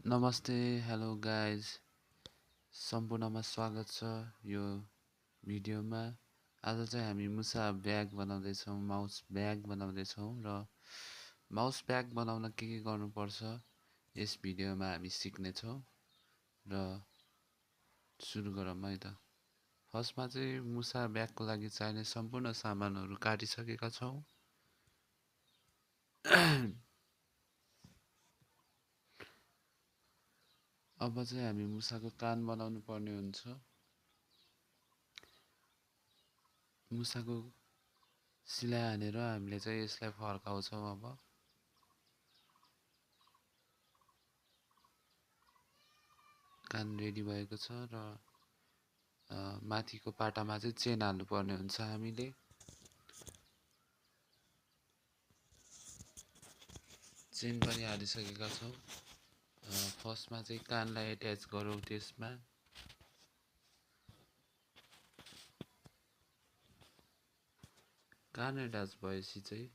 नमस्ते hello guys सम्पूर्णमा स्वागत छ यो भिडियोमा। आज चाहिँ हामी मुसा ब्याग बनाउँदैछौँ, माउस ब्याग बनाउँदैछौँ र माउस ब्याग बनाउन के गर्नुपर्छ यस भिडियोमा हामी सिक्नेछौँ। र सुरु गरौँ है त। फर्स्टमा चाहिँ मुसा ब्यागको लागि चाहिने सम्पूर्ण सामानहरू काटिसकेका छौँ। अब चाहिँ हामी मुसाको कान बनाउनु पर्ने हुन्छ। मुसाको सिलाइ हानेर हामीले चाहिँ यसलाई फर्काउँछौँ। अब कान रेडी भएको छ र माथिको पाटामा चाहिँ चेन हाल्नुपर्ने हुन्छ। हामीले चेन पनि हालिसकेका छौँ। फर्स्टमा चाहिँ कानलाई एट्याच गरौँ। त्यसमा कान एट्याच भएपछि चाहिँ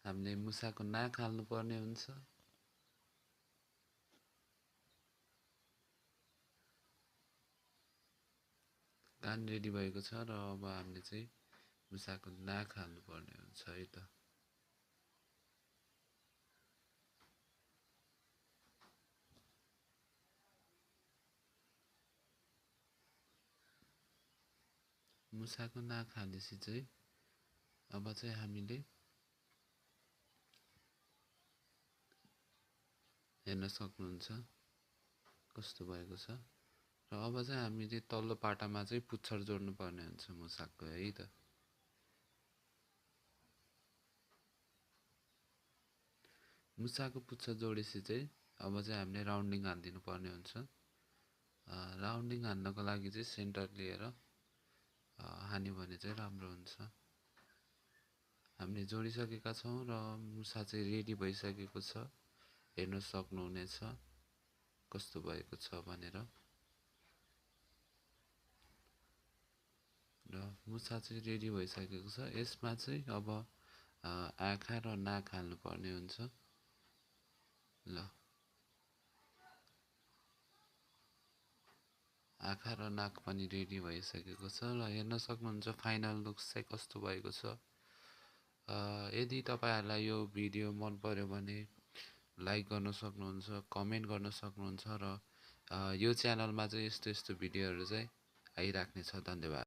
हामीले मुसाको नाक हाल्नुपर्ने हुन्छ। कान रेडी भएको छ र अब हामीले चाहिँ मुसाको नाक हाल्नुपर्ने हुन्छ है त। मुसाको नाक हालेपछि चाहिँ अब चाहिँ हामीले हेर्न सक्नुहुन्छ कस्तो भएको छ। र अब चाहिँ हामीले तल्लो पाटामा चाहिँ पुच्छर जोड्नु पर्ने हुन्छ मुसाको है त। मुसाको पुच्छर जोडेपछि चाहिँ अब चाहिँ हामीले राउन्डिङ हानिदिनु पर्ने हुन्छ। राउन्डिङ हान्नको लागि चाहिँ सेन्टर लिएर हान्यो भने चाहिँ राम्रो हुन्छ। हामीले जोडिसकेका छौँ र मुसा चाहिँ रेडी भइसकेको छ। हेर्न सक्नुहुनेछ कस्तो भएको छ भनेर। र मुसा चाहिँ रेडी भइसकेको छ। यसमा चाहिँ अब आँखा र नाक हाल्नुपर्ने हुन्छ। ल आँखा र नाक पनि रेडी भइसकेको छ र हेर्न सक्नुहुन्छ फाइनल लुक्स चाहिँ कस्तो भएको छ। यदि तपाईँहरूलाई यो भिडियो मन पर्यो भने लाइक गर्न सक्नुहुन्छ, कमेन्ट गर्न सक्नुहुन्छ र यो च्यानलमा चाहिँ यस्तो भिडियोहरू चाहिँ आइराख्नेछ। धन्यवाद।